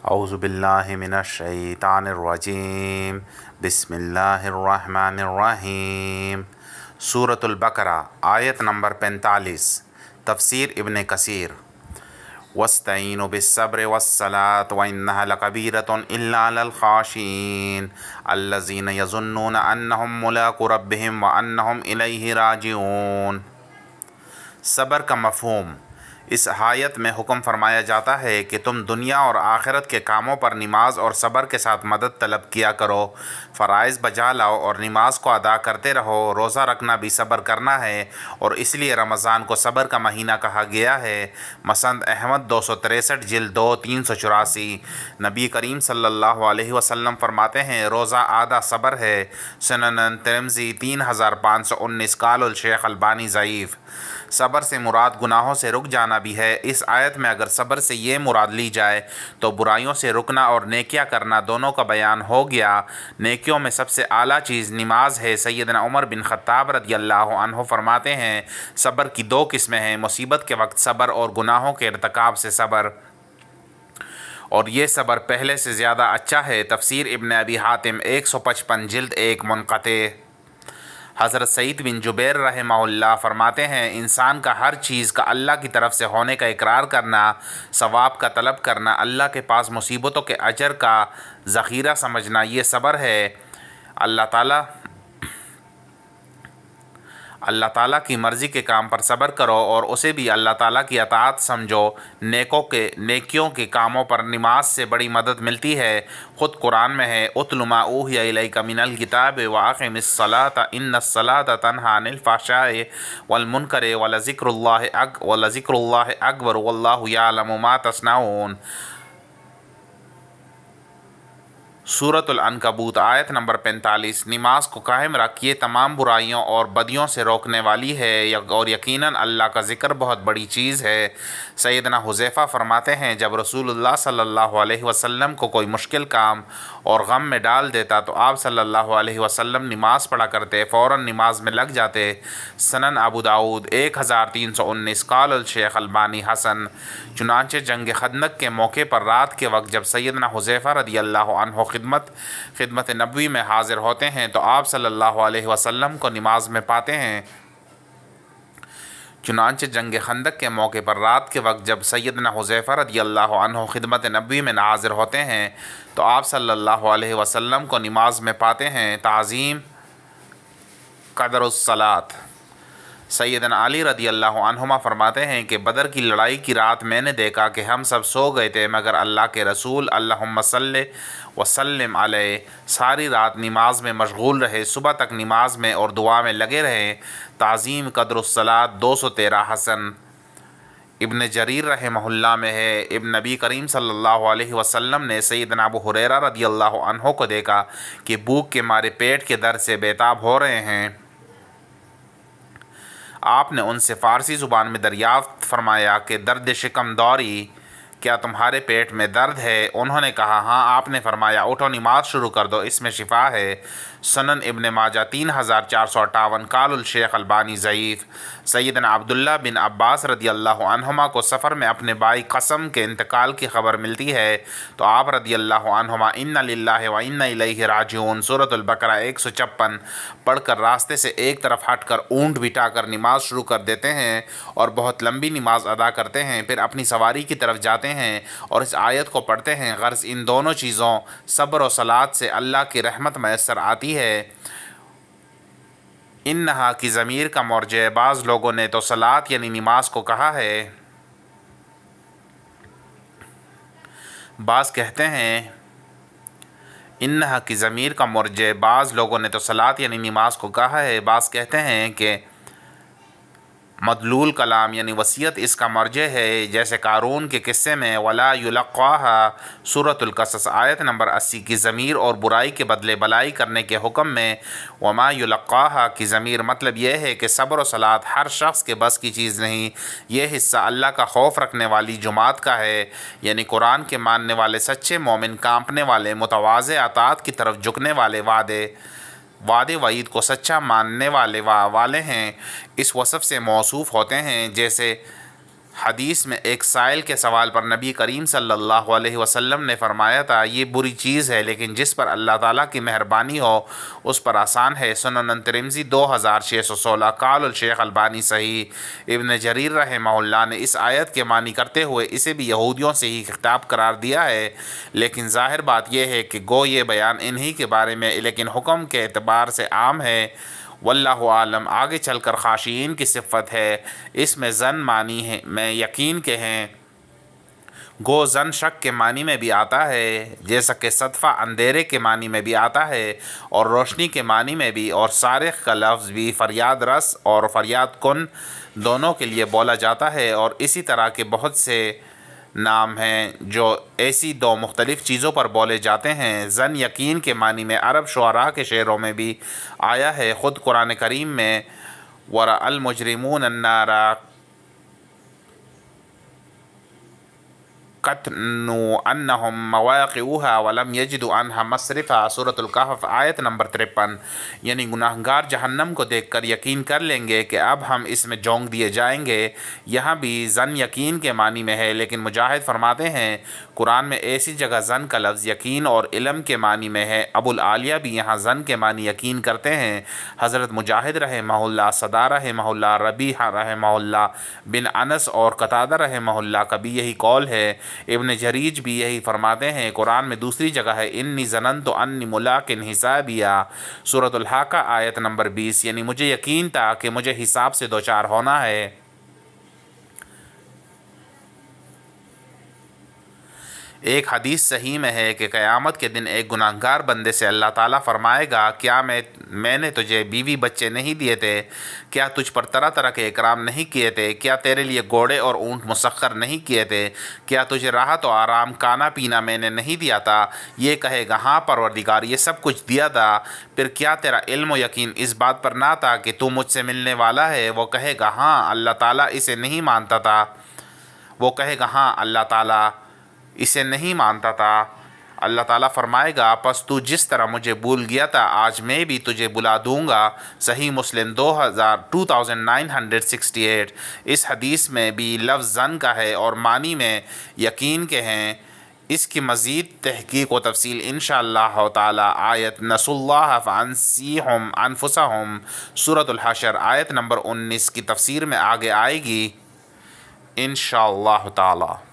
اعوذ باللہ من الشیطان الرجیم بسم اللہ الرحمن الرحیم۔ سورۃ البقرہ آیت نمبر 45۔ تفسیر ابن کثیر۔ وَاسْتَعِینُوا بِالصَّبْرِ وَالصَّلَاةِ وَإِنَّهَا لَكَبِیرَةٌ إِلَّا عَلَى الْخَاشِعِینَ الَّذِینَ یَظُنُّونَ أَنَّهُم مُّلَاقُو رَبِّهِمْ وَأَنَّهُمْ إِلَیْهِ رَاجِعُونَ۔ صبر کا مفہوم۔ اس آیت میں حکم فرمایا جاتا ہے کہ تم دنیا اور آخرت کے کاموں پر نماز اور صبر کے ساتھ مدد طلب کیا کرو، فرائض بجا لاؤ اور نماز کو ادا کرتے رہو۔ روزہ رکھنا بھی صبر کرنا ہے اور اس لیے رمضان کو صبر کا مہینہ کہا گیا ہے۔ مسند احمد 263 جلد 2 384۔ نبی کریم صلی اللہ علیہ وسلم فرماتے ہیں روزہ آدھا صبر ہے۔ سنن ترمذی 3519۔ قال الشیخ البانی ضعیف۔ صبر سے مراد گناہوں سے رک جانا بھی ہے۔ اس آیت میں اگر صبر سے یہ مراد لی جائے تو برائیوں سے رکنا اور نیکیاں کرنا دونوں کا بیان ہو گیا۔ نیکیوں میں سب سے اعلیٰ چیز نماز ہے۔ سیدنا عمر بن خطاب رضی اللہ عنہ فرماتے ہیں صبر کی دو قسمیں ہیں، مصیبت کے وقت صبر اور گناہوں کے ارتکاب سے صبر، اور یہ صبر پہلے سے زیادہ اچھا ہے۔ تفسیر ابن ابی حاتم 155 جلد 1 منقطع۔ حضرت سعید بن جبیر رحمہ اللہ فرماتے ہیں انسان کا ہر چیز کا اللہ کی طرف سے ہونے کا اقرار کرنا، ثواب کا طلب کرنا، اللہ کے پاس مصیبتوں کے اجر کا ذخیرہ سمجھنا، یہ صبر ہے۔ اللہ تعالیٰ کی مرضی کے کام پر صبر کرو اور اسے بھی اللہ تعالیٰ کی اطاعت سمجھو۔ نیکیوں کے کاموں پر نماز سے بڑی مدد ملتی ہے۔ خود قرآن میں ہے اتل ما اوحی الیک من الکتاب واقم الصلاۃ ان الصلاۃ تنہی عن الفحشاء والمنکر ولذکر اللہ اکبر واللہ یعلم ما تصنعون۔ سورۃ العنکبوت آیت نمبر 45۔ نماز کو قائم رکھ، یہ تمام برائیوں اور بدیوں سے روکنے والی ہے اور یقیناً اللہ کا ذکر بہت بڑی چیز ہے۔ سیدنا حذیفہ فرماتے ہیں جب رسول اللہ صلی اللہ علیہ وسلم کو کوئی مشکل کام اور غم میں ڈال دیتا تو آپ صلی اللہ علیہ وسلم نماز پڑھا کرتے، فوراً نماز میں لگ جاتے۔ سنن ابو داؤد 1319۔ قال الشیخ البانی حسن۔ چنانچہ جنگ خندق کے موقع پر رات کے وقت جب سیدنا حذیفہ رضی اللہ عنہ خدمت نبوی میں حاضر ہوتے ہیں تو آپ صلی اللہ علیہ وسلم کو نماز میں پاتے ہیں۔ چنانچہ جنگ خندق کے موقع پر رات کے وقت جب سیدنا حذیفہ رضی اللہ عنہ خدمت نبوی میں حاضر ہوتے ہیں تو آپ صلی اللہ علیہ وسلم کو نماز میں پاتے ہیں۔ تعظیم قدر الصلاۃ۔ سیدنا علی رضی اللہ عنہما فرماتے ہیں کہ بدر کی لڑائی کی رات میں نے دیکھا کہ ہم سب سو گئے تھے مگر اللہ کے رسول اللہم صلی وسلم علیہ ساری رات نماز میں مشغول رہے، صبح تک نماز میں اور دعا میں لگے رہے۔ تعظیم قدر الصلاۃ 213۔ حسن۔ ابن جریر رحمہ اللہ میں ہے نبی کریم صلی اللہ علیہ وسلم نے سیدنا ابو ہریرہ رضی اللہ عنہ کو دیکھا کہ بھوک کے مارے پیٹ کے درد سے بیتاب ہو رہے ہیں۔ آپ نے ان سے فارسی زبان میں دریافت فرمایا کہ درد شکم دوری، کیا تمہارے پیٹ میں درد ہے؟ انہوں نے کہا ہاں۔ آپ نے فرمایا اٹھو نماز شروع کر دو، اس میں شفا ہے۔ سنن ابن ماجہ 3458۔ قال الشیخ البانی ضعیف۔ سیدنا عبداللہ بن عباس رضی اللہ عنہما کو سفر میں اپنے بھائی قسم کے انتقال کی خبر ملتی ہے تو آپ رضی اللہ عنہما ان للہ و انا الیہ راجعون سورۃ البقرہ 156 پڑھ کر راستے سے ایک طرف ہٹ کر اونٹ بٹھا کر نماز شروع کر دیتے ہیں اور بہت لمبی نماز ادا کرتے ہیں، پھر اپنی سواری کی طرف جاتے ہیں اور اس آیت کو پڑھتے ہیں۔ غرض ان دونوں چیزوں صبر و صلات سے اللہ کی رحمت میسر آتی ہے۔ انہا کی ضمیر کا مرجع بعض لوگوں نے تو صلات یعنی نماز کو کہا ہے، بعض کہتے ہیں انہا کی ضمیر کا مرجع بعض لوگوں نے تو صلات یعنی نماز کو کہا ہے، بعض کہتے ہیں کہ مدلول کلام یعنی وصیت اس کا مرجع ہے، جیسے قارون کے قصے میں ولا یلقاها سورۃ القصص آیت نمبر 80 کی ضمیر اور برائی کے بدلے بلائی کرنے کے حکم میں وما یلقاها کی ضمیر مطلب یہ ہے کہ صبر و صلات ہر شخص کے بس کی چیز نہیں، یہ حصہ اللہ کا خوف رکھنے والی جماعت کا ہے، یعنی قرآن کے ماننے والے سچے مومن، کانپنے والے متواضع، اطاعت کی طرف جھکنے والے، وعدے وعید کو سچا ماننے والے ہیں، اس وصف سے موصوف ہوتے ہیں جیسے حدیث میں ایک سائل کے سوال پر نبی کریم صلی اللہ علیہ وسلم نے فرمایا تھا یہ بری چیز ہے لیکن جس پر اللہ تعالیٰ کی مہربانی ہو اس پر آسان ہے۔ سنن ترمذی 2616۔ قال الشیخ البانی صحیح۔ ابن جریر رحمہ اللہ نے اس آیت کے معنی کرتے ہوئے اسے بھی یہودیوں سے ہی خطاب قرار دیا ہے، لیکن ظاہر بات یہ ہے کہ گو یہ بیان انہی کے بارے میں لیکن حکم کے اعتبار سے عام ہے۔ واللہ عالم۔ آگے چل کر خاشعین کی صفت ہے، اس میں ظن معنی ہے میں یقین کے ہیں، گو ظن شک کے معنی میں بھی آتا ہے، جیسا کہ صدفہ اندھیرے کے معنی میں بھی آتا ہے اور روشنی کے معنی میں بھی، اور صارخ کا لفظ بھی فریاد رس اور فریاد کن دونوں کے لیے بولا جاتا ہے، اور اسی طرح کے بہت سے نام ہیں جو ایسی دو مختلف چیزوں پر بولے جاتے ہیں۔ ظن یقین کے معنی میں عرب شعراء کے شعروں میں بھی آیا ہے، خود قرآن کریم میں وَرَأَى الْمُجْرِمُونَ النَّارَ قَتْنُوا أَنَّهُمْ مَوَاقِعُهَا وَلَمْ يَجِدُوا عَنْهَا مَصْرِفًا۔ سورۃ الکہف آیت نمبر 53۔ یعنی گناہگار جہنم کو دیکھ کر یقین کر لیں گے کہ اب ہم اس میں جونک دیے جائیں گے۔ یہاں بھی ظن یقین کے معنی میں ہے، لیکن مجاہد فرماتے ہیں قرآن میں ایسی جگہ ظن کا لفظ یقین اور علم کے معنی میں ہے۔ ابو العالیہ بھی یہاں ظن کے معنی یقین کرتے ہیں۔ حضرت مجاہد رحمہ اللہ، صدا رحمہ اللہ، ربیح رحمہ اللہ، بن انس اور قتادہ رحمہ اللہ کا بھی یہی قول ہے۔ ابن جریج بھی یہی فرماتے ہیں۔ قرآن میں دوسری جگہ ہے انی ظننت انی ملاق حسابیہ، سورۃ الحاقہ آیت نمبر 20، یعنی مجھے یقین تھا کہ مجھے حساب سے دوچار ہونا ہے۔ ایک حدیث صحیح میں ہے کہ قیامت کے دن ایک گناہگار بندے سے اللہ تعالیٰ فرمائے گا کیا میں نے تجھے بیوی بچے نہیں دیے تھے؟ کیا تجھ پر طرح طرح کے اکرام نہیں کیے تھے؟ کیا تیرے لیے گھوڑے اور اونٹ مسخر نہیں کیے تھے؟ کیا تجھے راحت و آرام کھانا پینا میں نے نہیں دیا تھا؟ یہ کہے گا ہاں پروردگار یہ سب کچھ دیا تھا۔ پھر کیا تیرا علم و یقین اس بات پر نہ تھا کہ تو مجھ سے ملنے والا ہے؟ وہ کہے گا ہاں اللہ تعالیٰ اسے نہیں مانتا تھا۔ وہ کہے گا ہاں اللہ تعالیٰ اسے نہیں مانتا تھا۔ اللہ تعالیٰ فرمائے گا پس تو جس طرح مجھے بھول گیا تھا آج میں بھی تجھے بلا دوں گا۔ صحیح مسلم 2968۔ اس حدیث میں بھی لفظ ظن کا ہے اور معنی میں یقین کے ہیں۔ اس کی مزید تحقیق و تفصیل انشاءاللہ تعالی آیت نسوا اللہ فانسیہم انفسہم، سورۃ الحشر آیت نمبر 19 کی تفسیر میں آگے آئے گی انشاءاللہ تعالی۔